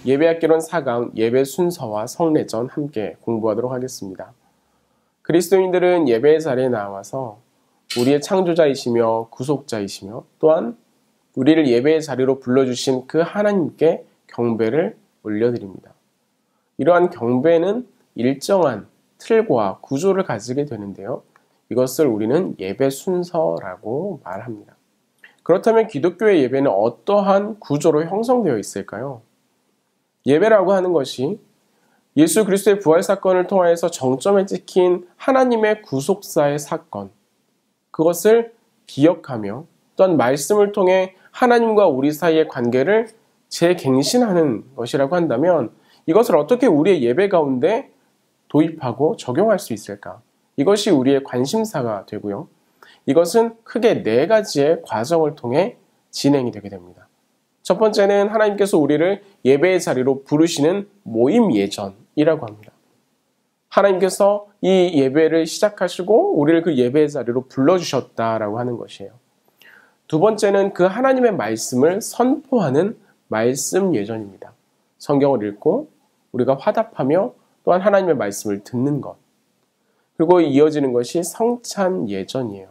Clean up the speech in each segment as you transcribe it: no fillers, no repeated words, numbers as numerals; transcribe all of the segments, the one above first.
예배학개론 4강 예배 순서와 성례전 함께 공부하도록 하겠습니다. 그리스도인들은 예배의 자리에 나와서 우리의 창조자이시며 구속자이시며 또한 우리를 예배의 자리로 불러주신 그 하나님께 경배를 올려드립니다. 이러한 경배는 일정한 틀과 구조를 가지게 되는데요. 이것을 우리는 예배 순서라고 말합니다. 그렇다면 기독교의 예배는 어떠한 구조로 형성되어 있을까요? 예배라고 하는 것이 예수 그리스도의 부활 사건을 통하여서 정점에 찍힌 하나님의 구속사의 사건, 그것을 기억하며 또한 말씀을 통해 하나님과 우리 사이의 관계를 재갱신하는 것이라고 한다면 이것을 어떻게 우리의 예배 가운데 도입하고 적용할 수 있을까? 이것이 우리의 관심사가 되고요. 이것은 크게 4가지의 과정을 통해 진행이 되게 됩니다. 첫 번째는 하나님께서 우리를 예배의 자리로 부르시는 모임 예전이라고 합니다. 하나님께서 이 예배를 시작하시고 우리를 그 예배의 자리로 불러주셨다라고 하는 것이에요. 두 번째는 그 하나님의 말씀을 선포하는 말씀 예전입니다. 성경을 읽고 우리가 화답하며 또한 하나님의 말씀을 듣는 것. 그리고 이어지는 것이 성찬 예전이에요.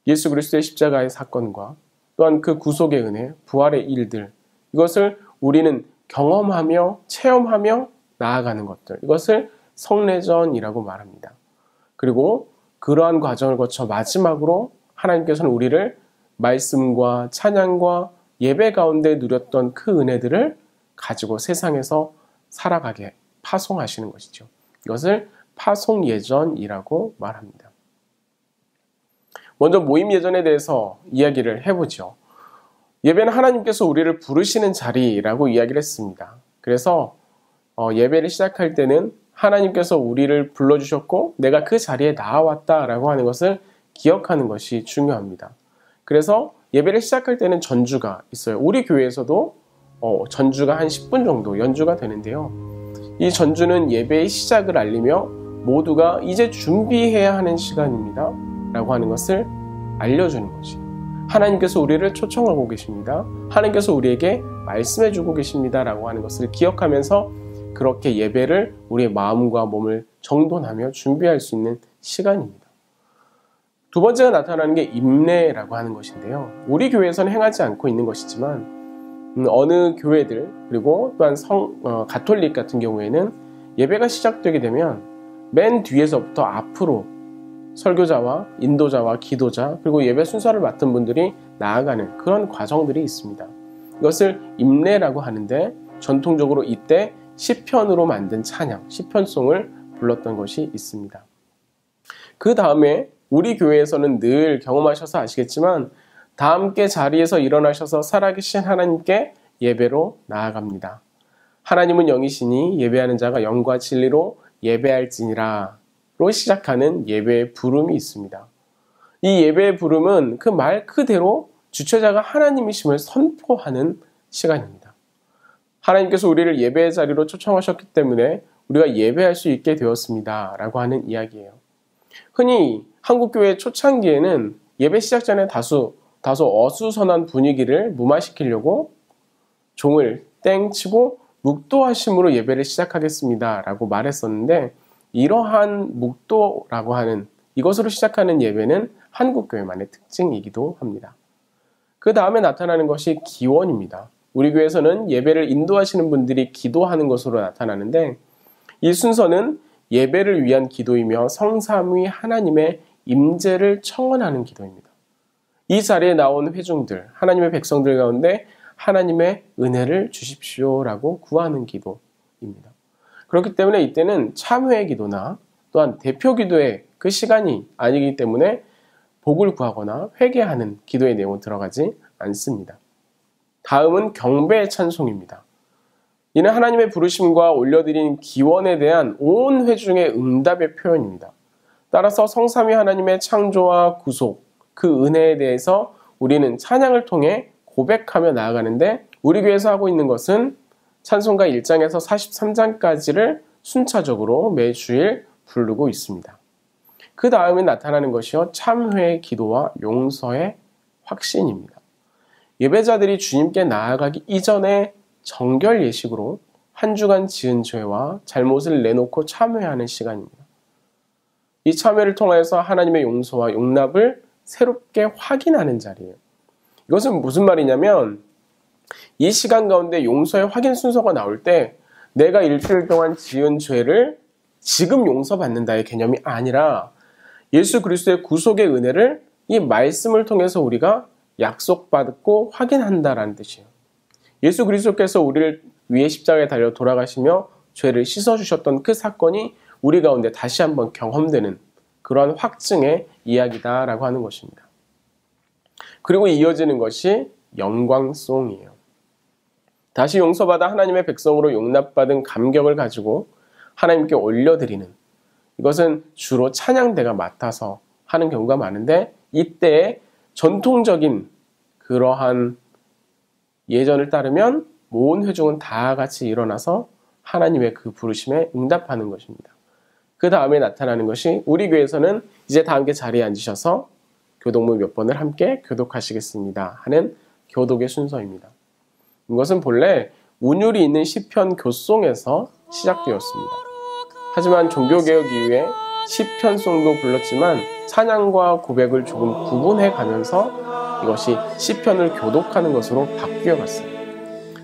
예수 그리스도의 십자가의 사건과 또한 그 구속의 은혜, 부활의 일들, 이것을 우리는 경험하며 체험하며 나아가는 것들, 이것을 성례전이라고 말합니다. 그리고 그러한 과정을 거쳐 마지막으로 하나님께서는 우리를 말씀과 찬양과 예배 가운데 누렸던 그 은혜들을 가지고 세상에서 살아가게 파송하시는 것이죠. 이것을 파송 예전이라고 말합니다. 먼저 모임 예전에 대해서 이야기를 해보죠. 예배는 하나님께서 우리를 부르시는 자리라고 이야기를 했습니다. 그래서 예배를 시작할 때는 하나님께서 우리를 불러주셨고 내가 그 자리에 나아왔다라고 하는 것을 기억하는 것이 중요합니다. 그래서 예배를 시작할 때는 전주가 있어요. 우리 교회에서도 전주가 한 10분 정도 연주가 되는데요. 이 전주는 예배의 시작을 알리며 모두가 이제 준비해야 하는 시간입니다 라고 하는 것을 알려주는 것이 하나님께서 우리를 초청하고 계십니다. 하나님께서 우리에게 말씀해 주고 계십니다 라고 하는 것을 기억하면서 그렇게 예배를 우리의 마음과 몸을 정돈하며 준비할 수 있는 시간입니다. 두 번째가 나타나는 게 임례라고 하는 것인데요. 우리 교회에서는 행하지 않고 있는 것이지만 어느 교회들 그리고 또한 가톨릭 같은 경우에는 예배가 시작되게 되면 맨 뒤에서부터 앞으로 설교자와 인도자와 기도자 그리고 예배 순서를 맡은 분들이 나아가는 그런 과정들이 있습니다. 이것을 임례라고 하는데 전통적으로 이때 시편으로 만든 찬양, 시편송을 불렀던 것이 있습니다. 그 다음에 우리 교회에서는 늘 경험하셔서 아시겠지만 다 함께 자리에서 일어나셔서 살아계신 하나님께 예배로 나아갑니다. 하나님은 영이시니 예배하는 자가 영과 진리로 예배할지니라 로 시작하는 예배의 부름이 있습니다. 이 예배의 부름은 그 말 그대로 주체자가 하나님이심을 선포하는 시간입니다. 하나님께서 우리를 예배의 자리로 초청하셨기 때문에 우리가 예배할 수 있게 되었습니다 라고 하는 이야기예요. 흔히 한국교회 초창기에는 예배 시작 전에 다소 어수선한 분위기를 무마시키려고 종을 땡치고 묵도하심으로 예배를 시작하겠습니다 라고 말했었는데 이러한 묵도라고 하는 이것으로 시작하는 예배는 한국교회만의 특징이기도 합니다. 그 다음에 나타나는 것이 기원입니다. 우리 교회에서는 예배를 인도하시는 분들이 기도하는 것으로 나타나는데 이 순서는 예배를 위한 기도이며 성삼위 하나님의 임재를 청원하는 기도입니다. 이 자리에 나온 회중들, 하나님의 백성들 가운데 하나님의 은혜를 주십시오라고 구하는 기도입니다. 그렇기 때문에 이때는 참회의 기도나 또한 대표 기도의 그 시간이 아니기 때문에 복을 구하거나 회개하는 기도의 내용은 들어가지 않습니다. 다음은 경배의 찬송입니다. 이는 하나님의 부르심과 올려드린 기원에 대한 온 회중의 응답의 표현입니다. 따라서 성삼위 하나님의 창조와 구속, 그 은혜에 대해서 우리는 찬양을 통해 고백하며 나아가는데 우리 교회에서 하고 있는 것은 찬송가 1장에서 43장까지를 순차적으로 매주일 부르고 있습니다. 그 다음에 나타나는 것이요 참회의 기도와 용서의 확신입니다. 예배자들이 주님께 나아가기 이전에 정결 예식으로 한 주간 지은 죄와 잘못을 내놓고 참회하는 시간입니다. 이 참회를 통해서 하나님의 용서와 용납을 새롭게 확인하는 자리예요. 이것은 무슨 말이냐면 이 시간 가운데 용서의 확인 순서가 나올 때 내가 일주일 동안 지은 죄를 지금 용서받는다의 개념이 아니라 예수 그리스도의 구속의 은혜를 이 말씀을 통해서 우리가 약속받고 확인한다라는 뜻이에요. 예수 그리스도께서 우리를 위해 십자가에 달려 돌아가시며 죄를 씻어주셨던 그 사건이 우리 가운데 다시 한번 경험되는 그러한 확증의 이야기다라고 하는 것입니다. 그리고 이어지는 것이 영광송이에요. 다시 용서받아 하나님의 백성으로 용납받은 감격을 가지고 하나님께 올려드리는, 이것은 주로 찬양대가 맡아서 하는 경우가 많은데, 이때 전통적인 그러한 예전을 따르면 모든 회중은 다 같이 일어나서 하나님의 그 부르심에 응답하는 것입니다. 그 다음에 나타나는 것이 우리 교회에서는 이제 다 함께 자리에 앉으셔서 교독문 몇 번을 함께 교독하시겠습니다 하는 교독의 순서입니다. 이것은 본래 운율이 있는 시편 교송에서 시작되었습니다. 하지만 종교개혁 이후에 시편송도 불렀지만 찬양과 고백을 조금 구분해 가면서 이것이 시편을 교독하는 것으로 바뀌어 갔어요.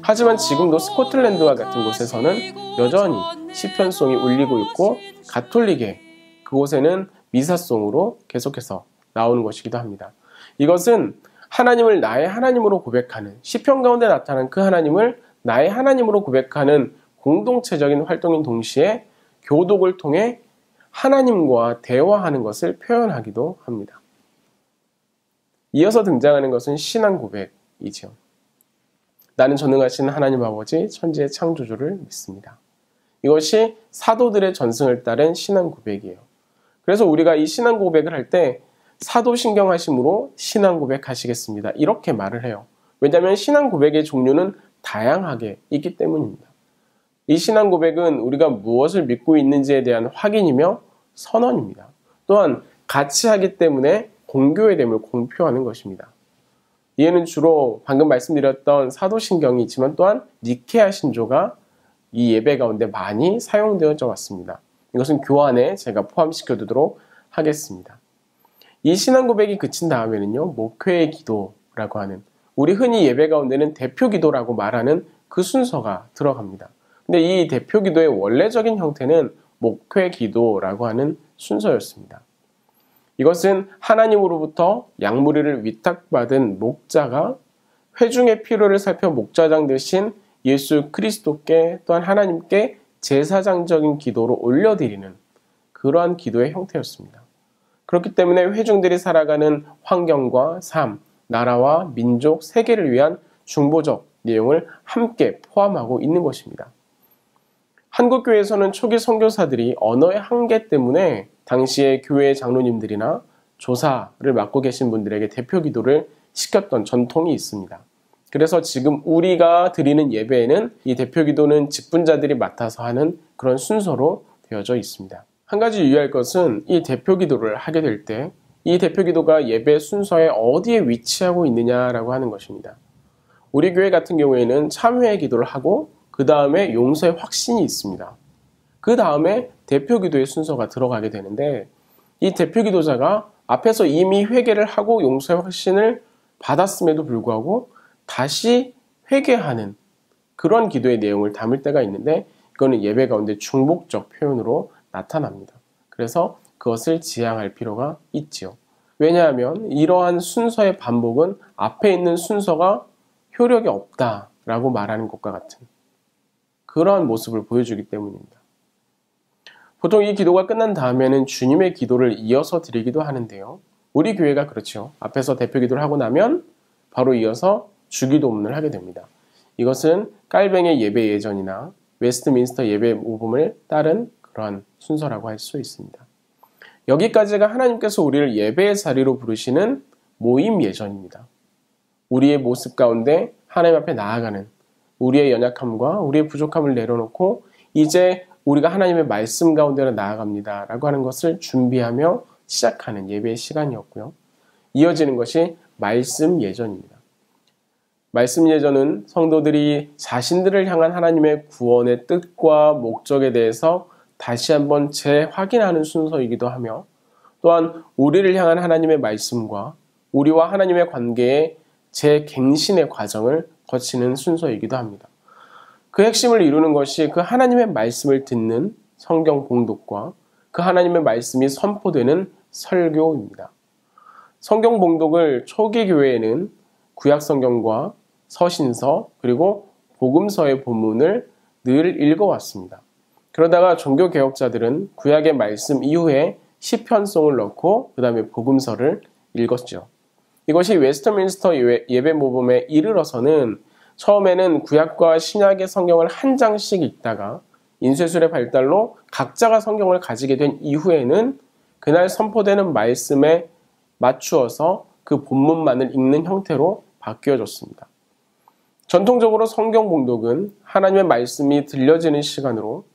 하지만 지금도 스코틀랜드와 같은 곳에서는 여전히 시편송이 울리고 있고, 가톨릭의 그곳에는 미사송으로 계속해서 나오는 것이기도 합니다. 이것은 하나님을 나의 하나님으로 고백하는, 시편 가운데 나타난 그 하나님을 나의 하나님으로 고백하는 공동체적인 활동인 동시에 교독을 통해 하나님과 대화하는 것을 표현하기도 합니다. 이어서 등장하는 것은 신앙 고백이죠. 나는 전능하신 하나님 아버지 천지의 창조주를 믿습니다. 이것이 사도들의 전승을 따른 신앙 고백이에요. 그래서 우리가 이 신앙 고백을 할 때 사도신경하심으로 신앙 고백하시겠습니다, 이렇게 말을 해요. 왜냐하면 신앙 고백의 종류는 다양하게 있기 때문입니다. 이 신앙 고백은 우리가 무엇을 믿고 있는지에 대한 확인이며 선언입니다. 또한 같이 하기 때문에 공교의 됨을 공표하는 것입니다. 이에는 주로 방금 말씀드렸던 사도신경이 있지만 또한 니케아 신조가 이 예배 가운데 많이 사용되어져 왔습니다. 이것은 교환에 제가 포함시켜 두도록 하겠습니다. 이 신앙 고백이 그친 다음에는요, 목회의 기도라고 하는, 우리 흔히 예배 가운데는 대표 기도라고 말하는 그 순서가 들어갑니다. 근데 이 대표 기도의 원래적인 형태는 목회 기도라고 하는 순서였습니다. 이것은 하나님으로부터 양무리를 위탁받은 목자가 회중의 필요를 살펴 목자장 되신 예수 그리스도께, 또한 하나님께 제사장적인 기도로 올려드리는 그러한 기도의 형태였습니다. 그렇기 때문에 회중들이 살아가는 환경과 삶, 나라와 민족, 세계를 위한 중보적 내용을 함께 포함하고 있는 것입니다. 한국교회에서는 초기 선교사들이 언어의 한계 때문에 당시에 교회 장로님들이나 조사를 맡고 계신 분들에게 대표 기도를 시켰던 전통이 있습니다. 그래서 지금 우리가 드리는 예배에는 이 대표 기도는 직분자들이 맡아서 하는 그런 순서로 되어져 있습니다. 한 가지 유의할 것은 이 대표 기도를 하게 될 때 이 대표 기도가 예배 순서에 어디에 위치하고 있느냐라고 하는 것입니다. 우리 교회 같은 경우에는 참회의 기도를 하고 그 다음에 용서의 확신이 있습니다. 그 다음에 대표 기도의 순서가 들어가게 되는데, 이 대표 기도자가 앞에서 이미 회개를 하고 용서의 확신을 받았음에도 불구하고 다시 회개하는 그런 기도의 내용을 담을 때가 있는데, 이거는 예배 가운데 중복적 표현으로 나타납니다. 그래서 그것을 지양할 필요가 있지요. 왜냐하면 이러한 순서의 반복은 앞에 있는 순서가 효력이 없다라고 말하는 것과 같은 그러한 모습을 보여주기 때문입니다. 보통 이 기도가 끝난 다음에는 주님의 기도를 이어서 드리기도 하는데요. 우리 교회가 그렇죠. 앞에서 대표 기도를 하고 나면 바로 이어서 주기도문을 하게 됩니다. 이것은 깔뱅의 예배 예전이나 웨스트민스터 예배 모범을 따른 그러한 순서라고 할 수 있습니다. 여기까지가 하나님께서 우리를 예배의 자리로 부르시는 모임 예전입니다. 우리의 모습 가운데 하나님 앞에 나아가는, 우리의 연약함과 우리의 부족함을 내려놓고 이제 우리가 하나님의 말씀 가운데로 나아갑니다 라고 하는 것을 준비하며 시작하는 예배의 시간이었고요. 이어지는 것이 말씀 예전입니다. 말씀 예전은 성도들이 자신들을 향한 하나님의 구원의 뜻과 목적에 대해서 다시 한번 재확인하는 순서이기도 하며, 또한 우리를 향한 하나님의 말씀과 우리와 하나님의 관계의 재갱신의 과정을 거치는 순서이기도 합니다. 그 핵심을 이루는 것이 그 하나님의 말씀을 듣는 성경 봉독과 그 하나님의 말씀이 선포되는 설교입니다. 성경 봉독을 초기 교회에는 구약 성경과 서신서 그리고 복음서의 본문을 늘 읽어왔습니다. 그러다가 종교 개혁자들은 구약의 말씀 이후에 시편송을 넣고 그 다음에 복음서를 읽었죠. 이것이 웨스트민스터 예배 모범에 이르러서는 처음에는 구약과 신약의 성경을 한 장씩 읽다가 인쇄술의 발달로 각자가 성경을 가지게 된 이후에는 그날 선포되는 말씀에 맞추어서 그 본문만을 읽는 형태로 바뀌어졌습니다. 전통적으로 성경 봉독은 하나님의 말씀이 들려지는 시간으로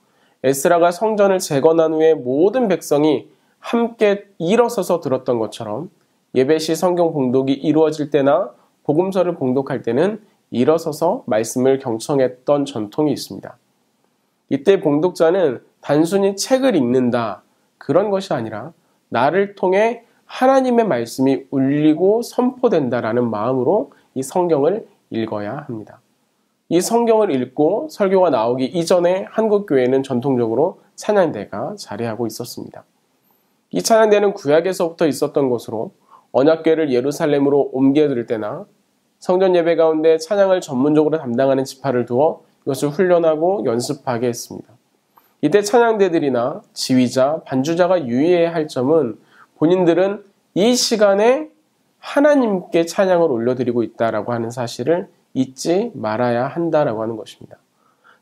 에스라가 성전을 재건한 후에 모든 백성이 함께 일어서서 들었던 것처럼 예배 시 성경 봉독이 이루어질 때나 복음서를 봉독할 때는 일어서서 말씀을 경청했던 전통이 있습니다. 이때 봉독자는 단순히 책을 읽는다 그런 것이 아니라 나를 통해 하나님의 말씀이 울리고 선포된다라는 마음으로 이 성경을 읽어야 합니다. 이 성경을 읽고 설교가 나오기 이전에 한국 교회는 전통적으로 찬양대가 자리하고 있었습니다. 이 찬양대는 구약에서부터 있었던 것으로 언약궤를 예루살렘으로 옮겨들 때나 성전 예배 가운데 찬양을 전문적으로 담당하는 지파를 두어 이것을 훈련하고 연습하게 했습니다. 이때 찬양대들이나 지휘자, 반주자가 유의해야 할 점은 본인들은 이 시간에 하나님께 찬양을 올려드리고 있다라고 하는 사실을 잊지 말아야 한다라고 하는 것입니다.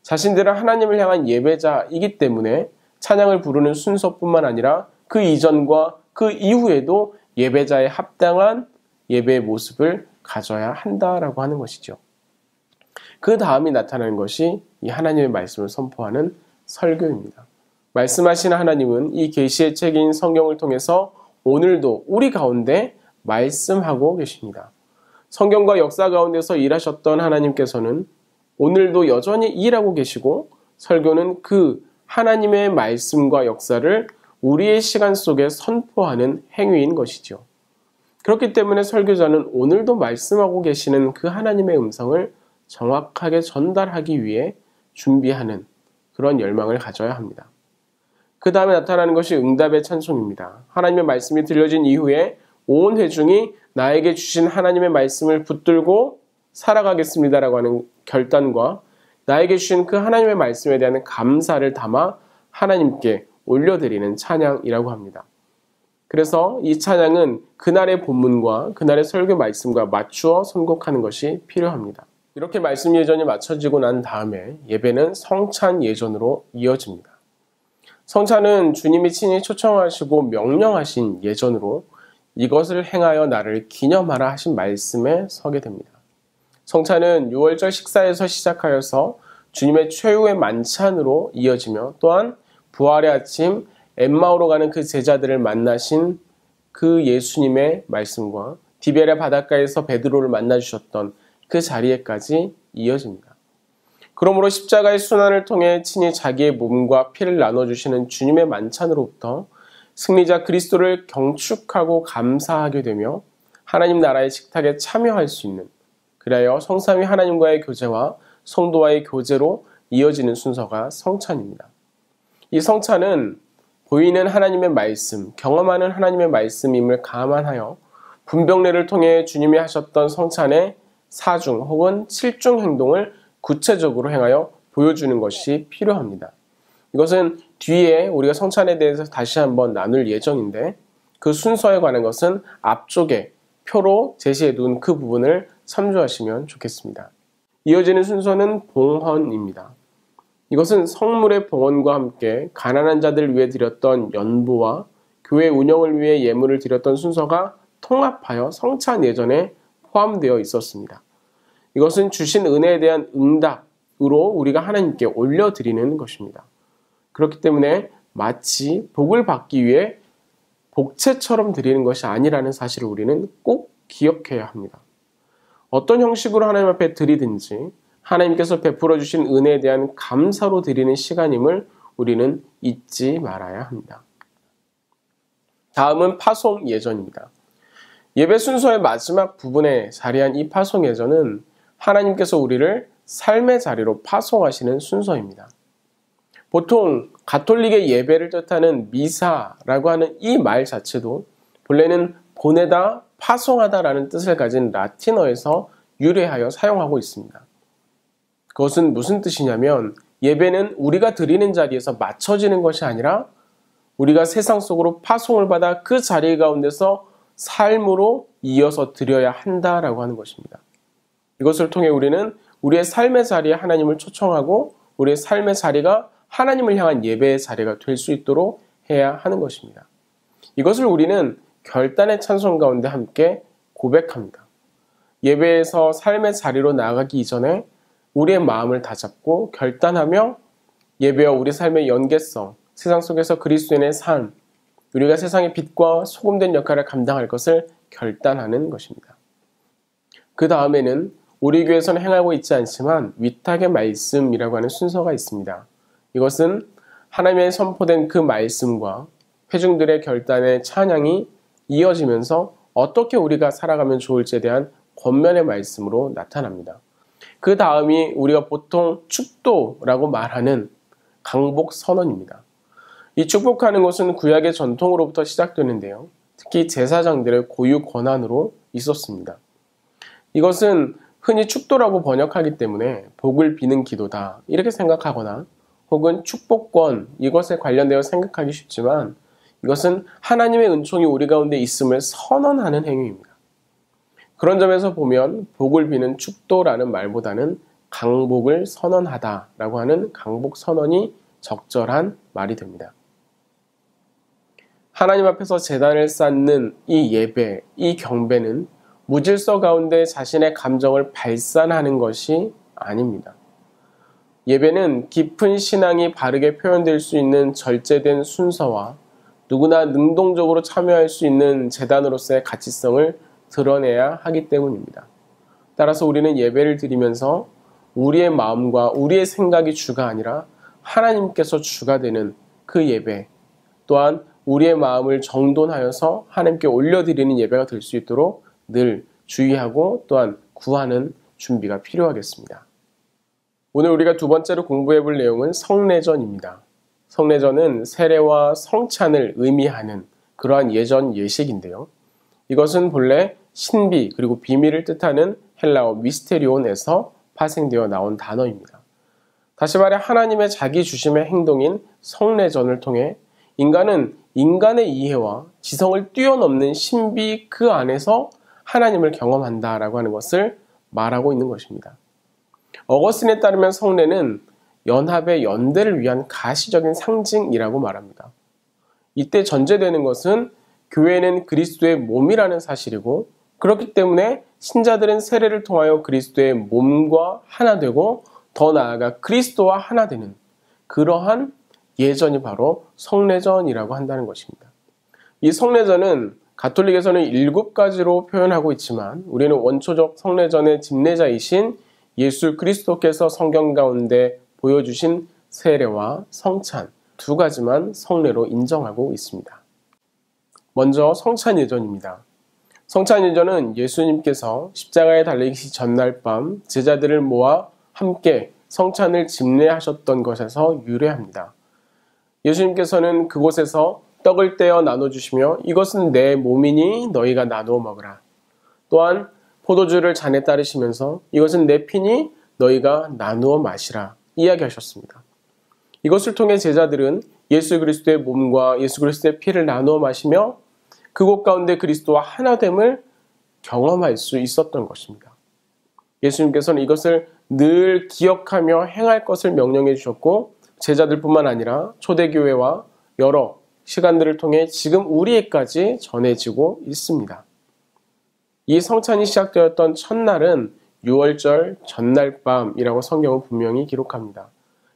자신들은 하나님을 향한 예배자이기 때문에 찬양을 부르는 순서뿐만 아니라 그 이전과 그 이후에도 예배자에 합당한 예배의 모습을 가져야 한다라고 하는 것이죠. 그 다음이 나타나는 것이 이 하나님의 말씀을 선포하는 설교입니다. 말씀하신 하나님은 이 계시의 책인 성경을 통해서 오늘도 우리 가운데 말씀하고 계십니다. 성경과 역사 가운데서 일하셨던 하나님께서는 오늘도 여전히 일하고 계시고 설교는 그 하나님의 말씀과 역사를 우리의 시간 속에 선포하는 행위인 것이죠. 그렇기 때문에 설교자는 오늘도 말씀하고 계시는 그 하나님의 음성을 정확하게 전달하기 위해 준비하는 그런 열망을 가져야 합니다. 그 다음에 나타나는 것이 응답의 찬송입니다. 하나님의 말씀이 들려진 이후에 온 회중이 나에게 주신 하나님의 말씀을 붙들고 살아가겠습니다라고 하는 결단과 나에게 주신 그 하나님의 말씀에 대한 감사를 담아 하나님께 올려드리는 찬양이라고 합니다. 그래서 이 찬양은 그날의 본문과 그날의 설교 말씀과 맞추어 선곡하는 것이 필요합니다. 이렇게 말씀 예전이 맞춰지고 난 다음에 예배는 성찬 예전으로 이어집니다. 성찬은 주님이 친히 초청하시고 명령하신 예전으로 이것을 행하여 나를 기념하라 하신 말씀에 서게 됩니다. 성찬은 유월절 식사에서 시작하여서 주님의 최후의 만찬으로 이어지며 또한 부활의 아침 엠마오로 가는 그 제자들을 만나신 그 예수님의 말씀과 디베랴 바닷가에서 베드로를 만나주셨던 그 자리에까지 이어집니다. 그러므로 십자가의 순환을 통해 친히 자기의 몸과 피를 나눠주시는 주님의 만찬으로부터 승리자 그리스도를 경축하고 감사하게 되며 하나님 나라의 식탁에 참여할 수 있는, 그리하여 성삼위 하나님과의 교제와 성도와의 교제로 이어지는 순서가 성찬입니다. 이 성찬은 보이는 하나님의 말씀, 경험하는 하나님의 말씀임을 감안하여 분병례를 통해 주님이 하셨던 성찬의 4중 혹은 7중 행동을 구체적으로 행하여 보여주는 것이 필요합니다. 이것은 뒤에 우리가 성찬에 대해서 다시 한번 나눌 예정인데 그 순서에 관한 것은 앞쪽에 표로 제시해 둔 그 부분을 참조하시면 좋겠습니다. 이어지는 순서는 봉헌입니다. 이것은 성물의 봉헌과 함께 가난한 자들을 위해 드렸던 연보와 교회 운영을 위해 예물을 드렸던 순서가 통합하여 성찬 예전에 포함되어 있었습니다. 이것은 주신 은혜에 대한 응답으로 우리가 하나님께 올려드리는 것입니다. 그렇기 때문에 마치 복을 받기 위해 복채처럼 드리는 것이 아니라는 사실을 우리는 꼭 기억해야 합니다. 어떤 형식으로 하나님 앞에 드리든지 하나님께서 베풀어 주신 은혜에 대한 감사로 드리는 시간임을 우리는 잊지 말아야 합니다. 다음은 파송 예전입니다. 예배 순서의 마지막 부분에 자리한 이 파송 예전은 하나님께서 우리를 삶의 자리로 파송하시는 순서입니다. 보통 가톨릭의 예배를 뜻하는 미사라고 하는 이 말 자체도 본래는 보내다, 파송하다라는 뜻을 가진 라틴어에서 유래하여 사용하고 있습니다. 그것은 무슨 뜻이냐면 예배는 우리가 드리는 자리에서 맞춰지는 것이 아니라 우리가 세상 속으로 파송을 받아 그 자리 가운데서 삶으로 이어서 드려야 한다라고 하는 것입니다. 이것을 통해 우리는 우리의 삶의 자리에 하나님을 초청하고 우리의 삶의 자리가 하나님을 향한 예배의 자리가 될 수 있도록 해야 하는 것입니다. 이것을 우리는 결단의 찬송 가운데 함께 고백합니다. 예배에서 삶의 자리로 나아가기 이전에 우리의 마음을 다잡고 결단하며 예배와 우리 삶의 연계성, 세상 속에서 그리스도인의 삶, 우리가 세상의 빛과 소금된 역할을 감당할 것을 결단하는 것입니다. 그 다음에는 우리 교회에서는 행하고 있지 않지만 위탁의 말씀이라고 하는 순서가 있습니다. 이것은 하나님의 선포된 그 말씀과 회중들의 결단의 찬양이 이어지면서 어떻게 우리가 살아가면 좋을지에 대한 권면의 말씀으로 나타납니다. 그 다음이 우리가 보통 축도라고 말하는 강복 선언입니다. 이 축복하는 것은 구약의 전통으로부터 시작되는데요. 특히 제사장들의 고유 권한으로 있었습니다. 이것은 흔히 축도라고 번역하기 때문에 복을 비는 기도다 이렇게 생각하거나 혹은 축복권 이것에 관련되어 생각하기 쉽지만 이것은 하나님의 은총이 우리 가운데 있음을 선언하는 행위입니다. 그런 점에서 보면 복을 비는 축도라는 말보다는 강복을 선언하다라고 하는 강복 선언이 적절한 말이 됩니다. 하나님 앞에서 제단을 쌓는 이 예배, 이 경배는 무질서 가운데 자신의 감정을 발산하는 것이 아닙니다. 예배는 깊은 신앙이 바르게 표현될 수 있는 절제된 순서와 누구나 능동적으로 참여할 수 있는 제단으로서의 가치성을 드러내야 하기 때문입니다. 따라서 우리는 예배를 드리면서 우리의 마음과 우리의 생각이 주가 아니라 하나님께서 주가 되는 그 예배, 또한 우리의 마음을 정돈하여서 하나님께 올려드리는 예배가 될 수 있도록 늘 주의하고 또한 구하는 준비가 필요하겠습니다. 오늘 우리가 두 번째로 공부해 볼 내용은 성례전입니다. 성례전은 세례와 성찬을 의미하는 그러한 예전 예식인데요. 이것은 본래 신비 그리고 비밀을 뜻하는 헬라어 미스테리온에서 파생되어 나온 단어입니다. 다시 말해 하나님의 자기 주심의 행동인 성례전을 통해 인간은 인간의 이해와 지성을 뛰어넘는 신비 그 안에서 하나님을 경험한다라고 하는 것을 말하고 있는 것입니다. 어거스틴에 따르면 성례는 연합의 연대를 위한 가시적인 상징이라고 말합니다. 이때 전제되는 것은 교회는 그리스도의 몸이라는 사실이고 그렇기 때문에 신자들은 세례를 통하여 그리스도의 몸과 하나 되고 더 나아가 그리스도와 하나 되는 그러한 예전이 바로 성례전이라고 한다는 것입니다. 이 성례전은 가톨릭에서는 7가지로 표현하고 있지만 우리는 원초적 성례전의 집례자이신 예수 그리스도께서 성경 가운데 보여주신 세례와 성찬 2가지만 성례로 인정하고 있습니다. 먼저 성찬 예전입니다. 성찬 예전은 예수님께서 십자가에 달리기 전날 밤 제자들을 모아 함께 성찬을 집례하셨던 것에서 유래합니다. 예수님께서는 그곳에서 떡을 떼어 나눠주시며 이것은 내 몸이니 너희가 나누어 먹으라. 또한 포도주를 잔에 따르시면서 이것은 내 피니 너희가 나누어 마시라 이야기하셨습니다. 이것을 통해 제자들은 예수 그리스도의 몸과 예수 그리스도의 피를 나누어 마시며 그곳 가운데 그리스도와 하나됨을 경험할 수 있었던 것입니다. 예수님께서는 이것을 늘 기억하며 행할 것을 명령해 주셨고 제자들뿐만 아니라 초대교회와 여러 시간들을 통해 지금 우리에까지 전해지고 있습니다. 이 성찬이 시작되었던 첫날은 6월절 전날 밤이라고 성경은 분명히 기록합니다.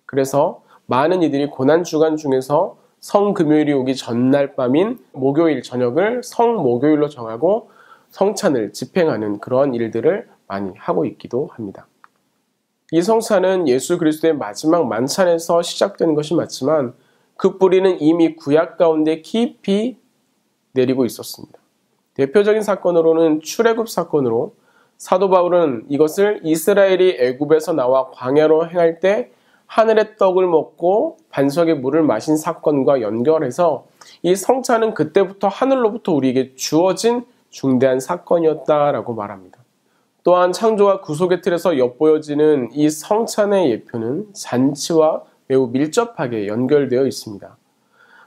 그래서 많은 이들이 고난주간 중에서 성금요일이 오기 전날 밤인 목요일 저녁을 성목요일로 정하고 성찬을 집행하는 그런 일들을 많이 하고 있기도 합니다. 이 성찬은 예수 그리스도의 마지막 만찬에서 시작된 것이 맞지만 그 뿌리는 이미 구약 가운데 깊이 내리고 있었습니다. 대표적인 사건으로는 출애굽 사건으로 사도 바울은 이것을 이스라엘이 애굽에서 나와 광야로 행할 때 하늘의 떡을 먹고 반석의 물을 마신 사건과 연결해서 이 성찬은 그때부터 하늘로부터 우리에게 주어진 중대한 사건이었다라고 말합니다. 또한 창조와 구속의 틀에서 엿보여지는 이 성찬의 예표는 잔치와 매우 밀접하게 연결되어 있습니다.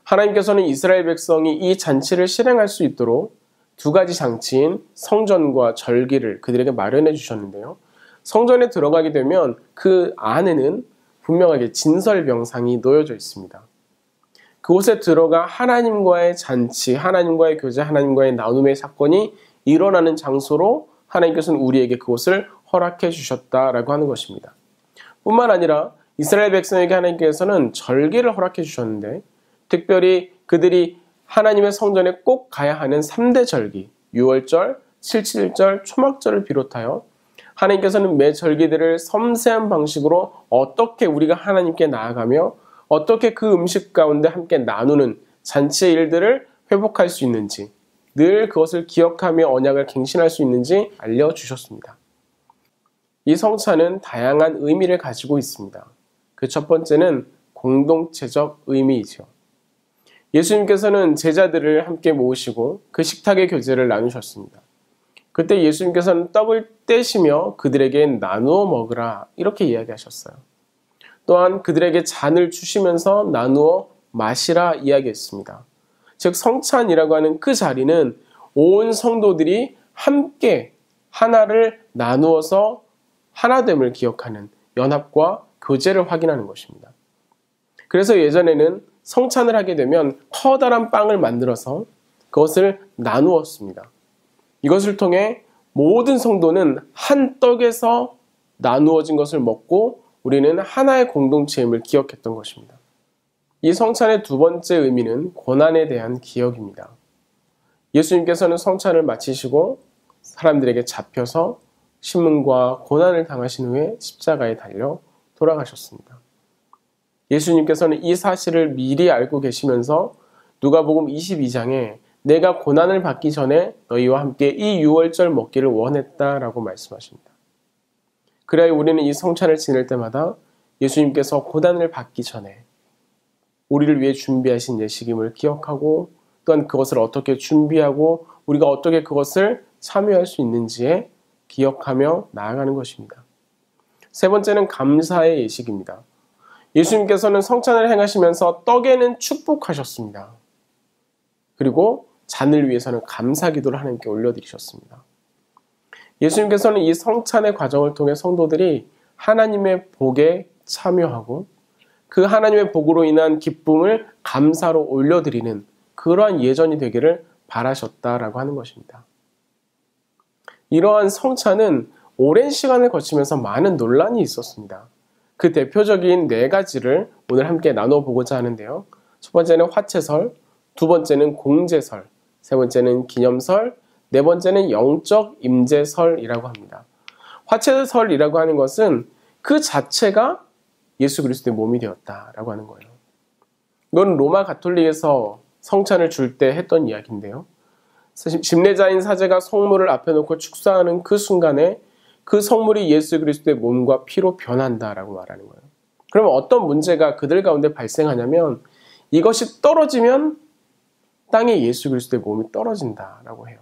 하나님께서는 이스라엘 백성이 이 잔치를 실행할 수 있도록 두 가지 장치인 성전과 절기를 그들에게 마련해 주셨는데요. 성전에 들어가게 되면 그 안에는 분명하게 진설병상이 놓여져 있습니다. 그곳에 들어가 하나님과의 잔치, 하나님과의 교제, 하나님과의 나눔의 사건이 일어나는 장소로 하나님께서는 우리에게 그곳을 허락해 주셨다라고 하는 것입니다. 뿐만 아니라 이스라엘 백성에게 하나님께서는 절기를 허락해 주셨는데 특별히 그들이 하나님의 성전에 꼭 가야 하는 3대 절기, 유월절, 칠칠절, 초막절을 비롯하여 하나님께서는 매 절기들을 섬세한 방식으로 어떻게 우리가 하나님께 나아가며 어떻게 그 음식 가운데 함께 나누는 잔치의 일들을 회복할 수 있는지 늘 그것을 기억하며 언약을 갱신할 수 있는지 알려주셨습니다. 이 성찬은 다양한 의미를 가지고 있습니다. 그 첫 번째는 공동체적 의미이죠. 예수님께서는 제자들을 함께 모으시고 그 식탁의 교제를 나누셨습니다. 그때 예수님께서는 떡을 떼시며 그들에게 나누어 먹으라 이렇게 이야기하셨어요. 또한 그들에게 잔을 주시면서 나누어 마시라 이야기했습니다. 즉 성찬이라고 하는 그 자리는 온 성도들이 함께 하나를 나누어서 하나됨을 기억하는 연합과 교제를 확인하는 것입니다. 그래서 예전에는 성찬을 하게 되면 커다란 빵을 만들어서 그것을 나누었습니다. 이것을 통해 모든 성도는 한 떡에서 나누어진 것을 먹고 우리는 하나의 공동체임을 기억했던 것입니다. 이 성찬의 두 번째 의미는 고난에 대한 기억입니다. 예수님께서는 성찬을 마치시고 사람들에게 잡혀서 신문과 고난을 당하신 후에 십자가에 달려 돌아가셨습니다. 예수님께서는 이 사실을 미리 알고 계시면서 누가복음 22장에 내가 고난을 받기 전에 너희와 함께 이 유월절 먹기를 원했다라고 말씀하십니다. 그래야 우리는 이 성찬을 지낼 때마다 예수님께서 고난을 받기 전에 우리를 위해 준비하신 예식임을 기억하고 또한 그것을 어떻게 준비하고 우리가 어떻게 그것을 참여할 수 있는지에 기억하며 나아가는 것입니다. 세 번째는 감사의 예식입니다. 예수님께서는 성찬을 행하시면서 떡에는 축복하셨습니다. 그리고 잔을 위해서는 감사 기도를 하나님께 올려드리셨습니다. 예수님께서는 이 성찬의 과정을 통해 성도들이 하나님의 복에 참여하고 그 하나님의 복으로 인한 기쁨을 감사로 올려드리는 그러한 예전이 되기를 바라셨다라고 하는 것입니다. 이러한 성찬은 오랜 시간을 거치면서 많은 논란이 있었습니다. 그 대표적인 네 가지를 오늘 함께 나눠보고자 하는데요. 첫 번째는 화채설, 두 번째는 공제설, 세 번째는 기념설, 네 번째는 영적 임재설이라고 합니다. 화채설이라고 하는 것은 그 자체가 예수 그리스도의 몸이 되었다라고 하는 거예요. 이건 로마 가톨릭에서 성찬을 줄 때 했던 이야기인데요. 집례자인 사제가 성물을 앞에 놓고 축사하는 그 순간에 그 성물이 예수 그리스도의 몸과 피로 변한다라고 말하는 거예요. 그러면 어떤 문제가 그들 가운데 발생하냐면 이것이 떨어지면 땅에 예수 그리스도의 몸이 떨어진다라고 해요.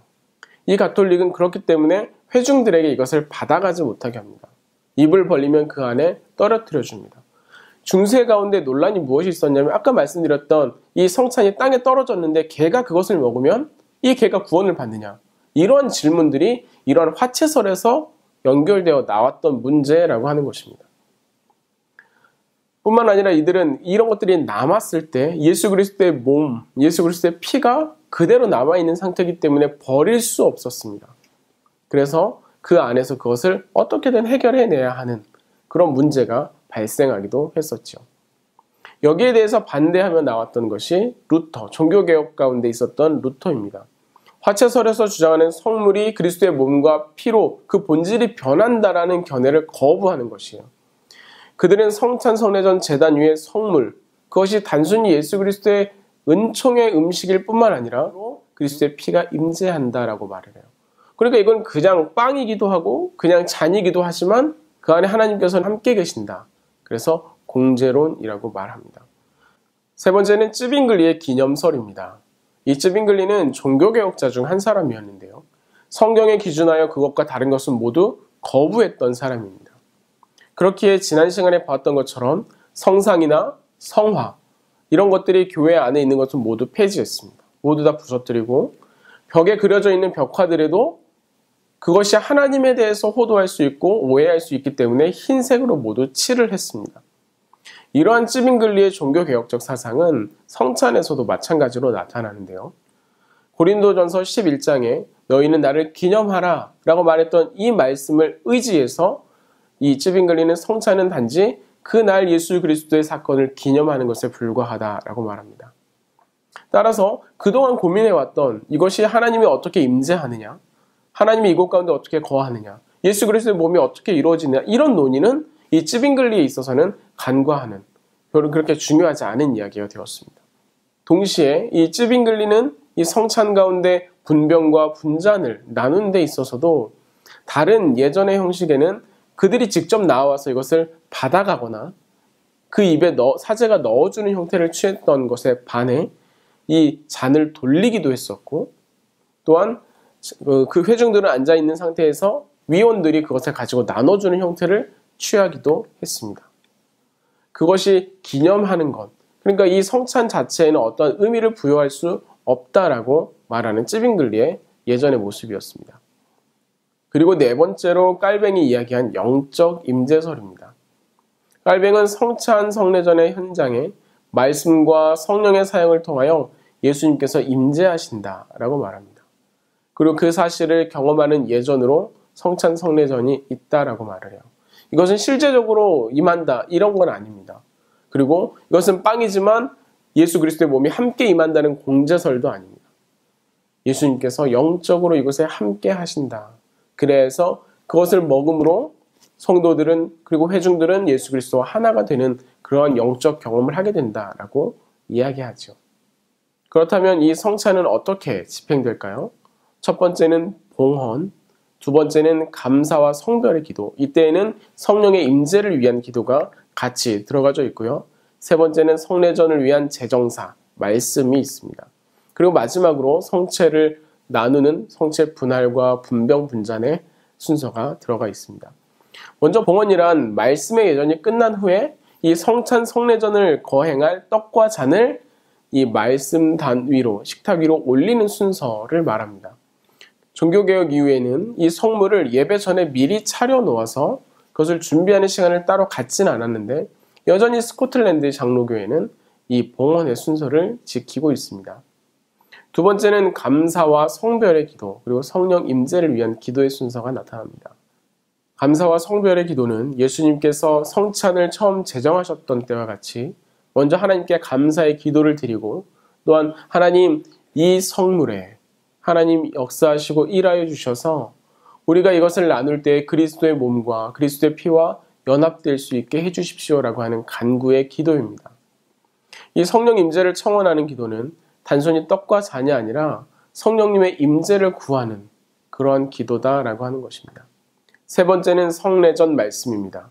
이 가톨릭은 그렇기 때문에 회중들에게 이것을 받아가지 못하게 합니다. 입을 벌리면 그 안에 떨어뜨려 줍니다. 중세 가운데 논란이 무엇이 있었냐면 아까 말씀드렸던 이 성찬이 땅에 떨어졌는데 개가 그것을 먹으면 이 개가 구원을 받느냐, 이러한 질문들이 이러한 화채설에서 연결되어 나왔던 문제라고 하는 것입니다. 뿐만 아니라 이들은 이런 것들이 남았을 때 예수 그리스도의 몸, 예수 그리스도의 피가 그대로 남아있는 상태이기 때문에 버릴 수 없었습니다. 그래서 그 안에서 그것을 어떻게든 해결해내야 하는 그런 문제가 발생하기도 했었죠. 여기에 대해서 반대하며 나왔던 것이 루터, 종교개혁 가운데 있었던 루터입니다. 화채설에서 주장하는 성물이 그리스도의 몸과 피로 그 본질이 변한다라는 견해를 거부하는 것이에요. 그들은 성찬 성례전 제단 위의 성물, 그것이 단순히 예수 그리스도의 은총의 음식일 뿐만 아니라 그리스도의 피가 임재한다라고 말을 해요. 그러니까 이건 그냥 빵이기도 하고 그냥 잔이기도 하지만 그 안에 하나님께서는 함께 계신다. 그래서 공제론이라고 말합니다. 세 번째는 쯔빙글리의 기념설입니다. 이 쯔빙글리는 종교개혁자 중 한 사람이었는데요. 성경에 기준하여 그것과 다른 것은 모두 거부했던 사람입니다. 그렇기에 지난 시간에 봤던 것처럼 성상이나 성화 이런 것들이 교회 안에 있는 것은 모두 폐지했습니다. 모두 다 부서뜨리고 벽에 그려져 있는 벽화들에도 그것이 하나님에 대해서 호도할 수 있고 오해할 수 있기 때문에 흰색으로 모두 칠을 했습니다. 이러한 쯔빙글리의 종교개혁적 사상은 성찬에서도 마찬가지로 나타나는데요. 고린도전서 11장에 너희는 나를 기념하라 라고 말했던 이 말씀을 의지해서 이 쯔빙글리는 성찬은 단지 그날 예수 그리스도의 사건을 기념하는 것에 불과하다라고 말합니다. 따라서 그동안 고민해왔던 이것이 하나님이 어떻게 임재하느냐, 하나님이 이곳 가운데 어떻게 거하느냐, 예수 그리스도의 몸이 어떻게 이루어지느냐 이런 논의는 이 쯔빙글리에 있어서는 간과하는, 별로 그렇게 중요하지 않은 이야기가 되었습니다. 동시에 이 쯔빙글리는 이 성찬 가운데 분병과 분잔을 나눈 데 있어서도 다른 예전의 형식에는 그들이 직접 나와서 이것을 받아가거나 그 입에 사제가 넣어주는 형태를 취했던 것에 반해 이 잔을 돌리기도 했었고, 또한 그 회중들은 앉아있는 상태에서 위원들이 그것을 가지고 나눠주는 형태를 취하기도 했습니다. 그것이 기념하는 것, 그러니까 이 성찬 자체에는 어떤 의미를 부여할 수 없다라고 말하는 쯔빙글리의 예전의 모습이었습니다. 그리고 네 번째로 깔뱅이 이야기한 영적 임재설입니다. 깔뱅은 성찬 성례전의 현장에 말씀과 성령의 사역을 통하여 예수님께서 임재하신다라고 말합니다. 그리고 그 사실을 경험하는 예전으로 성찬 성례전이 있다라고 말을 해요. 이것은 실제적으로 임한다 이런 건 아닙니다. 그리고 이것은 빵이지만 예수 그리스도의 몸이 함께 임한다는 공제설도 아닙니다. 예수님께서 영적으로 이곳에 함께 하신다. 그래서 그것을 먹음으로 성도들은 그리고 회중들은 예수 그리스도와 하나가 되는 그러한 영적 경험을 하게 된다라고 이야기하죠. 그렇다면 이 성찬은 어떻게 집행될까요? 첫 번째는 봉헌, 두 번째는 감사와 성별의 기도, 이때에는 성령의 임재를 위한 기도가 같이 들어가져 있고요. 세 번째는 성례전을 위한 제정사, 말씀이 있습니다. 그리고 마지막으로 성체를 나누는 성체 분할과 분병 분잔의 순서가 들어가 있습니다. 먼저 봉헌이란 말씀의 예전이 끝난 후에 이 성찬 성례전을 거행할 떡과 잔을 이 말씀단 위로, 식탁 위로 올리는 순서를 말합니다. 종교개혁 이후에는 이 성물을 예배 전에 미리 차려 놓아서 그것을 준비하는 시간을 따로 갖지는 않았는데 여전히 스코틀랜드 장로교회는 이 봉헌의 순서를 지키고 있습니다. 두 번째는 감사와 성별의 기도, 그리고 성령 임재를 위한 기도의 순서가 나타납니다. 감사와 성별의 기도는 예수님께서 성찬을 처음 제정하셨던 때와 같이 먼저 하나님께 감사의 기도를 드리고, 또한 하나님 이 성물에 하나님 역사하시고 일하여 주셔서 우리가 이것을 나눌 때 그리스도의 몸과 그리스도의 피와 연합될 수 있게 해주십시오라고 하는 간구의 기도입니다. 이 성령 임재를 청원하는 기도는 단순히 떡과 잔이 아니라 성령님의 임재를 구하는 그러한 기도다라고 하는 것입니다. 세 번째는 성례전 말씀입니다.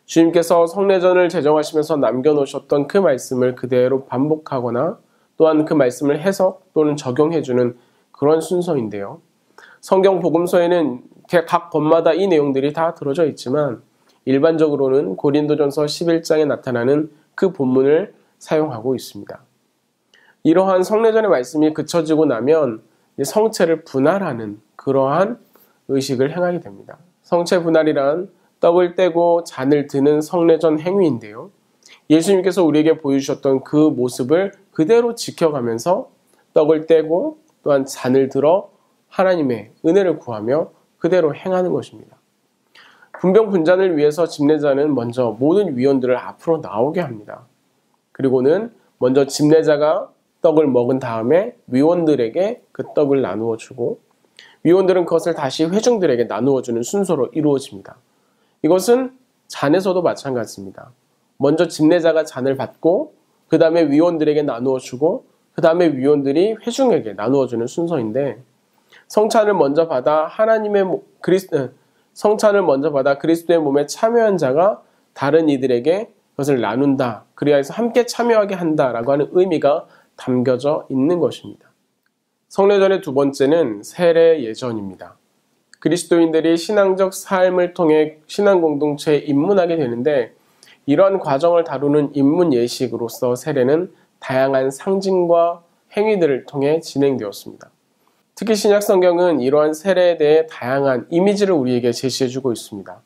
주님께서 성례전을 제정하시면서 남겨놓으셨던 그 말씀을 그대로 반복하거나 또한 그 말씀을 해석 또는 적용해주는 그런 순서인데요. 성경 복음서에는 각 권마다 이 내용들이 다 들어져 있지만 일반적으로는 고린도전서 11장에 나타나는 그 본문을 사용하고 있습니다. 이러한 성례전의 말씀이 그쳐지고 나면 성체를 분할하는 그러한 의식을 행하게 됩니다. 성체 분할이란 떡을 떼고 잔을 드는 성례전 행위인데요. 예수님께서 우리에게 보여주셨던 그 모습을 그대로 지켜가면서 떡을 떼고 또한 잔을 들어 하나님의 은혜를 구하며 그대로 행하는 것입니다. 분병 분잔을 위해서 집례자는 먼저 모든 위원들을 앞으로 나오게 합니다. 그리고는 먼저 집례자가 떡을 먹은 다음에 위원들에게 그 떡을 나누어 주고 위원들은 그것을 다시 회중들에게 나누어 주는 순서로 이루어집니다. 이것은 잔에서도 마찬가지입니다. 먼저 집례자가 잔을 받고 그 다음에 위원들에게 나누어 주고 그 다음에 위원들이 회중에게 나누어 주는 순서인데 성찬을 먼저 받아 성찬을 먼저 받아 그리스도의 몸에 참여한 자가 다른 이들에게 그것을 나눈다. 그래야 해서 함께 참여하게 한다라고 하는 의미가 담겨져 있는 것입니다. 성례전의 두 번째는 세례 예전입니다. 그리스도인들이 신앙적 삶을 통해 신앙 공동체에 입문하게 되는데 이러한 과정을 다루는 입문 예식으로서 세례는 다양한 상징과 행위들을 통해 진행되었습니다. 특히 신약 성경은 이러한 세례에 대해 다양한 이미지를 우리에게 제시해주고 있습니다.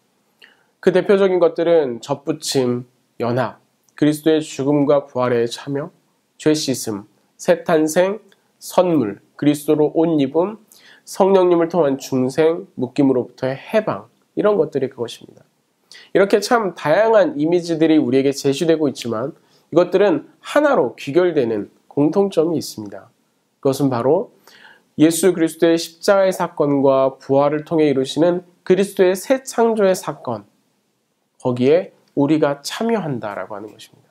그 대표적인 것들은 젖붙임, 연합, 그리스도의 죽음과 부활에 참여, 죄 씻음, 새 탄생, 선물, 그리스도로 옷 입음, 성령님을 통한 중생, 묶임으로부터의 해방, 이런 것들이 그것입니다. 이렇게 참 다양한 이미지들이 우리에게 제시되고 있지만 이것들은 하나로 귀결되는 공통점이 있습니다. 그것은 바로 예수 그리스도의 십자가의 사건과 부활을 통해 이루시는 그리스도의 새 창조의 사건, 거기에 우리가 참여한다라고 하는 것입니다.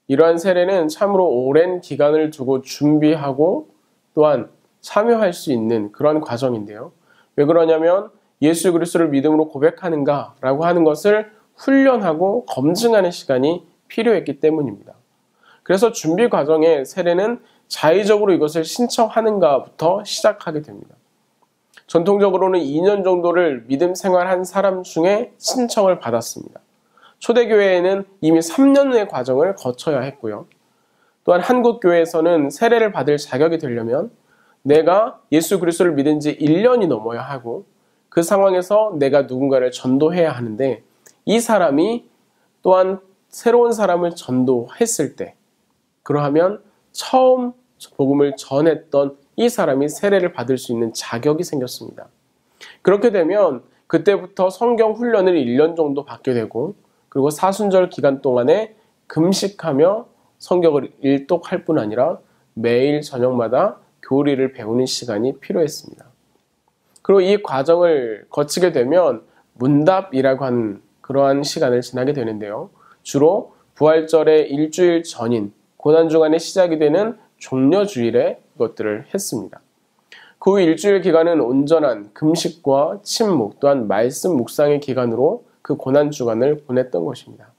이러한 세례는 참으로 오랜 기간을 두고 준비하고 또한 참여할 수 있는 그런 과정인데요. 왜 그러냐면 예수 그리스도를 믿음으로 고백하는가라고 하는 것을 훈련하고 검증하는 시간이 필요했기 때문입니다. 그래서 준비 과정에 세례는 자의적으로 이것을 신청하는가부터 시작하게 됩니다. 전통적으로는 2년 정도를 믿음 생활한 사람 중에 신청을 받았습니다. 초대교회에는 이미 3년의 과정을 거쳐야 했고요. 또한 한국교회에서는 세례를 받을 자격이 되려면 내가 예수 그리스도를 믿은 지 1년이 넘어야 하고 그 상황에서 내가 누군가를 전도해야 하는데 이 사람이 또한 새로운 사람을 전도했을 때 그러하면 처음 복음을 전했던 이 사람이 세례를 받을 수 있는 자격이 생겼습니다. 그렇게 되면 그때부터 성경 훈련을 1년 정도 받게 되고 그리고 사순절 기간 동안에 금식하며 성경을 일독할 뿐 아니라 매일 저녁마다 교리를 배우는 시간이 필요했습니다. 그리고 이 과정을 거치게 되면 문답이라고 하는 그러한 시간을 지나게 되는데요. 주로 부활절의 일주일 전인 고난주간에 시작이 되는 종려주일에 이것들을 했습니다. 그 후 일주일 기간은 온전한 금식과 침묵 또한 말씀 묵상의 기간으로 그 고난주간을 보냈던 것입니다.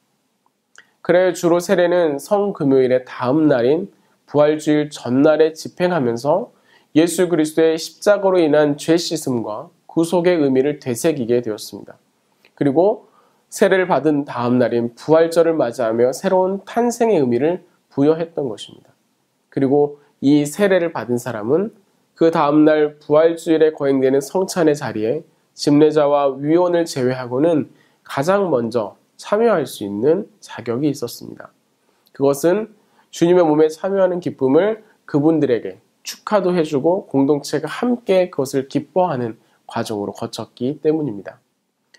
그래 주로 세례는 성금요일의 다음 날인 부활주일 전날에 집행하면서 예수 그리스도의 십자가로 인한 죄 씻음과 구속의 의미를 되새기게 되었습니다. 그리고 세례를 받은 다음 날인 부활절을 맞이하며 새로운 탄생의 의미를 부여했던 것입니다. 그리고 이 세례를 받은 사람은 그 다음날 부활주일에 거행되는 성찬의 자리에 집례자와 위원을 제외하고는 가장 먼저 참여할 수 있는 자격이 있었습니다. 그것은 주님의 몸에 참여하는 기쁨을 그분들에게 축하도 해주고 공동체가 함께 그것을 기뻐하는 과정으로 거쳤기 때문입니다.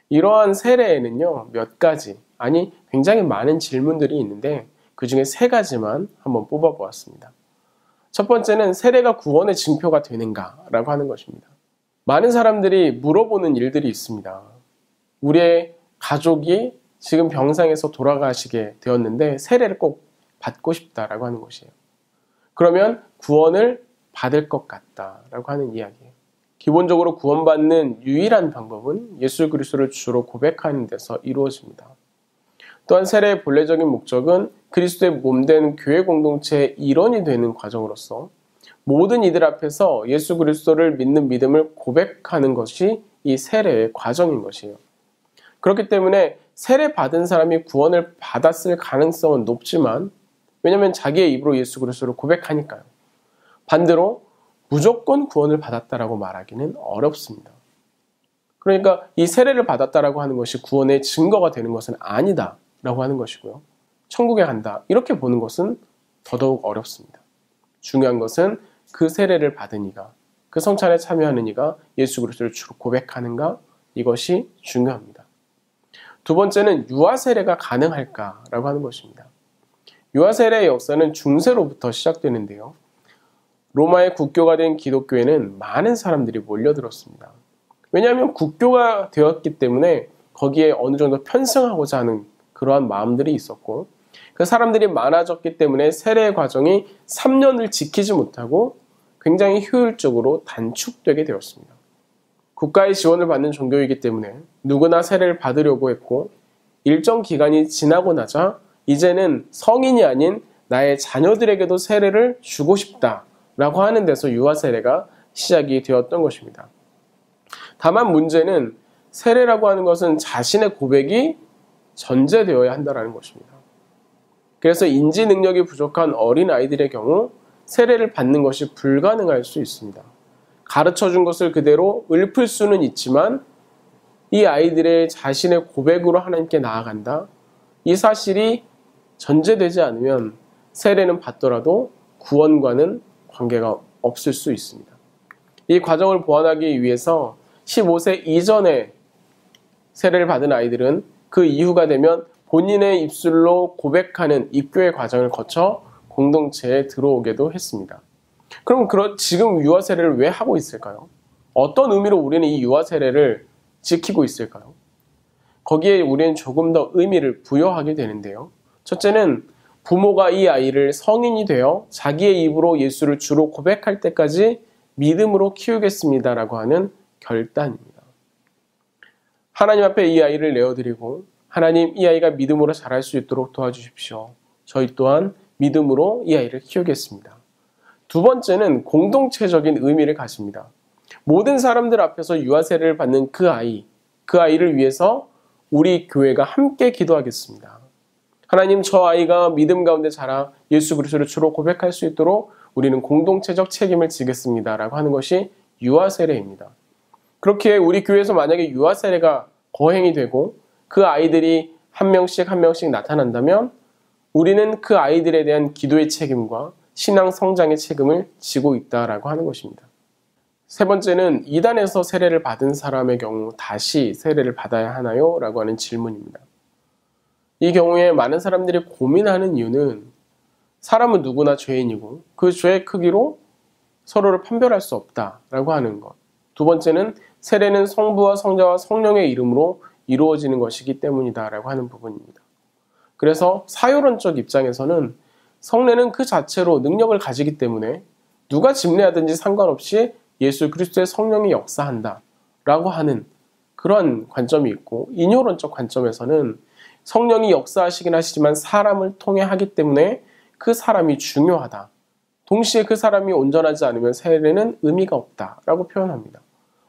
이러한 세례에는요, 몇 가지, 아니 굉장히 많은 질문들이 있는데 그 중에 3가지만 한번 뽑아보았습니다. 첫 번째는 세례가 구원의 징표가 되는가라고 하는 것입니다. 많은 사람들이 물어보는 일들이 있습니다. 우리의 가족이 지금 병상에서 돌아가시게 되었는데 세례를 꼭 받고 싶다라고 하는 것이에요. 그러면 구원을 받을 것 같다라고 하는 이야기예요. 기본적으로 구원받는 유일한 방법은 예수 그리스도를 주로 고백하는 데서 이루어집니다. 또한 세례의 본래적인 목적은 그리스도의 몸된 교회 공동체의 일원이 되는 과정으로서 모든 이들 앞에서 예수 그리스도를 믿는 믿음을 고백하는 것이 이 세례의 과정인 것이에요. 그렇기 때문에 세례 받은 사람이 구원을 받았을 가능성은 높지만 왜냐하면 자기의 입으로 예수 그리스도를 고백하니까요. 반대로 무조건 구원을 받았다라고 말하기는 어렵습니다. 그러니까 이 세례를 받았다라고 하는 것이 구원의 증거가 되는 것은 아니다라고 하는 것이고요. 천국에 간다 이렇게 보는 것은 더더욱 어렵습니다. 중요한 것은 그 세례를 받은 이가 그 성찬에 참여하는 이가 예수 그리스도를 주로 고백하는가 이것이 중요합니다. 두 번째는 유아 세례가 가능할까라고 하는 것입니다. 유아 세례의 역사는 중세로부터 시작되는데요. 로마의 국교가 된 기독교에는 많은 사람들이 몰려들었습니다. 왜냐하면 국교가 되었기 때문에 거기에 어느 정도 편승하고자 하는 그러한 마음들이 있었고, 그 사람들이 많아졌기 때문에 세례 과정이 3년을 지키지 못하고 굉장히 효율적으로 단축되게 되었습니다. 국가의 지원을 받는 종교이기 때문에 누구나 세례를 받으려고 했고, 일정 기간이 지나고 나자 이제는 성인이 아닌 나의 자녀들에게도 세례를 주고 싶다라고 하는 데서 유아 세례가 시작이 되었던 것입니다. 다만 문제는 세례라고 하는 것은 자신의 고백이 전제되어야 한다는 것입니다. 그래서 인지 능력이 부족한 어린 아이들의 경우 세례를 받는 것이 불가능할 수 있습니다. 가르쳐 준 것을 그대로 읊을 수는 있지만 이 아이들의 자신의 고백으로 하나님께 나아간다. 이 사실이 전제되지 않으면 세례는 받더라도 구원과는 관계가 없을 수 있습니다. 이 과정을 보완하기 위해서 15세 이전에 세례를 받은 아이들은 그 이후가 되면 본인의 입술로 고백하는 입교의 과정을 거쳐 공동체에 들어오게도 했습니다. 그럼 지금 유아 세례를 왜 하고 있을까요? 어떤 의미로 우리는 이 유아 세례를 지키고 있을까요? 거기에 우리는 조금 더 의미를 부여하게 되는데요. 첫째는 부모가 이 아이를 성인이 되어 자기의 입으로 예수를 주로 고백할 때까지 믿음으로 키우겠습니다라고 하는 결단입니다. 하나님 앞에 이 아이를 내어드리고, 하나님, 이 아이가 믿음으로 자랄 수 있도록 도와주십시오. 저희 또한 믿음으로 이 아이를 키우겠습니다. 두 번째는 공동체적인 의미를 가집니다. 모든 사람들 앞에서 유아 세례를 받는 그 아이를 위해서 우리 교회가 함께 기도하겠습니다. 하나님, 저 아이가 믿음 가운데 자라 예수 그리스도를 주로 고백할 수 있도록 우리는 공동체적 책임을 지겠습니다. 라고 하는 것이 유아 세례입니다. 그렇게 우리 교회에서 만약에 유아 세례가 거행이 되고 그 아이들이 한 명씩 나타난다면 우리는 그 아이들에 대한 기도의 책임과 신앙 성장의 책임을 지고 있다라고 하는 것입니다. 세 번째는 이단에서 세례를 받은 사람의 경우 다시 세례를 받아야 하나요? 라고 하는 질문입니다. 이 경우에 많은 사람들이 고민하는 이유는 사람은 누구나 죄인이고 그 죄의 크기로 서로를 판별할 수 없다라고 하는 것. 두 번째는 세례는 성부와 성자와 성령의 이름으로 이루어지는 것이기 때문이다라고 하는 부분입니다. 그래서 사유론적 입장에서는 성례는 그 자체로 능력을 가지기 때문에 누가 집례하든지 상관없이 예수 그리스도의 성령이 역사한다라고 하는 그런 관점이 있고, 인효론적 관점에서는 성령이 역사하시긴 하시지만 사람을 통해 하기 때문에 그 사람이 중요하다. 동시에 그 사람이 온전하지 않으면 세례는 의미가 없다라고 표현합니다.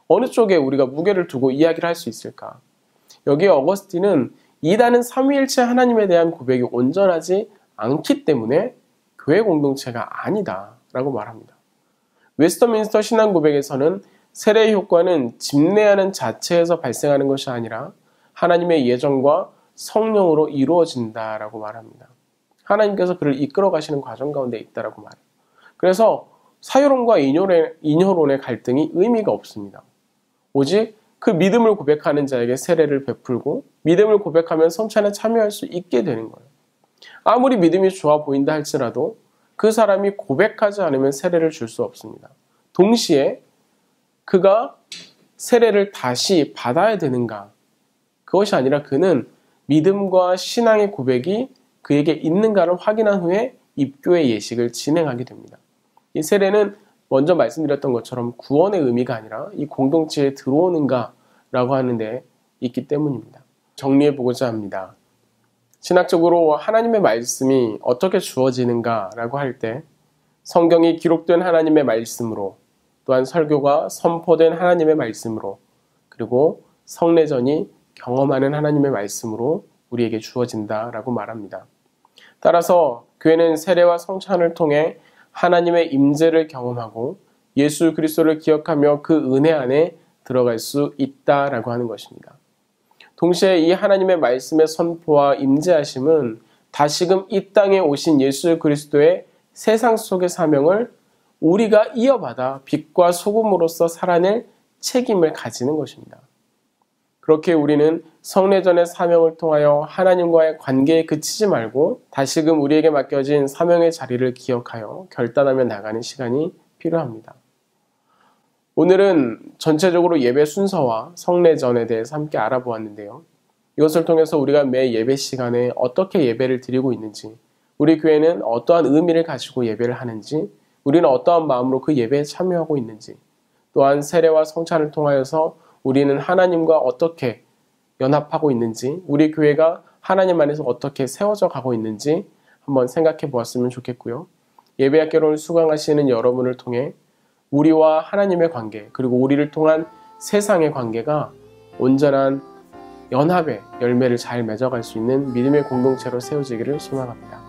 어느 쪽에 우리가 무게를 두고 이야기를 할 수 있을까? 여기에 어거스틴은 이단은 삼위일체 하나님에 대한 고백이 온전하지 않기 때문에 교회 공동체가 아니다라고 말합니다. 웨스터민스터 신앙 고백에서는 세례의 효과는 집례하는 자체에서 발생하는 것이 아니라 하나님의 예정과 성령으로 이루어진다라고 말합니다. 하나님께서 그를 이끌어 가시는 과정 가운데 있다라고 말해요. 그래서 사유론과 인효론의 갈등이 의미가 없습니다. 오직 그 믿음을 고백하는 자에게 세례를 베풀고 믿음을 고백하면 성찬에 참여할 수 있게 되는 거예요. 아무리 믿음이 좋아 보인다 할지라도 그 사람이 고백하지 않으면 세례를 줄 수 없습니다. 동시에 그가 세례를 다시 받아야 되는가? 그것이 아니라 그는 믿음과 신앙의 고백이 그에게 있는가를 확인한 후에 입교의 예식을 진행하게 됩니다. 이 세례는 먼저 말씀드렸던 것처럼 구원의 의미가 아니라 이 공동체에 들어오는가라고 하는 데 있기 때문입니다. 정리해보고자 합니다. 신학적으로 하나님의 말씀이 어떻게 주어지는가라고 할 때 성경이 기록된 하나님의 말씀으로, 또한 설교가 선포된 하나님의 말씀으로, 그리고 성례전이 경험하는 하나님의 말씀으로 우리에게 주어진다라고 말합니다. 따라서 교회는 세례와 성찬을 통해 하나님의 임재를 경험하고 예수 그리스도를 기억하며 그 은혜 안에 들어갈 수 있다라고 하는 것입니다. 동시에 이 하나님의 말씀의 선포와 임재하심은 다시금 이 땅에 오신 예수 그리스도의 세상 속의 사명을 우리가 이어받아 빛과 소금으로서 살아낼 책임을 가지는 것입니다. 그렇게 우리는 성례전의 사명을 통하여 하나님과의 관계에 그치지 말고 다시금 우리에게 맡겨진 사명의 자리를 기억하여 결단하며 나가는 시간이 필요합니다. 오늘은 전체적으로 예배 순서와 성례전에 대해서 함께 알아보았는데요. 이것을 통해서 우리가 매 예배 시간에 어떻게 예배를 드리고 있는지, 우리 교회는 어떠한 의미를 가지고 예배를 하는지, 우리는 어떠한 마음으로 그 예배에 참여하고 있는지, 또한 세례와 성찬을 통하여서 우리는 하나님과 어떻게 연합하고 있는지, 우리 교회가 하나님 안에서 어떻게 세워져 가고 있는지 한번 생각해 보았으면 좋겠고요. 예배학교를 수강하시는 여러분을 통해 우리와 하나님의 관계, 그리고 우리를 통한 세상의 관계가 온전한 연합의 열매를 잘 맺어갈 수 있는 믿음의 공동체로 세워지기를 소망합니다.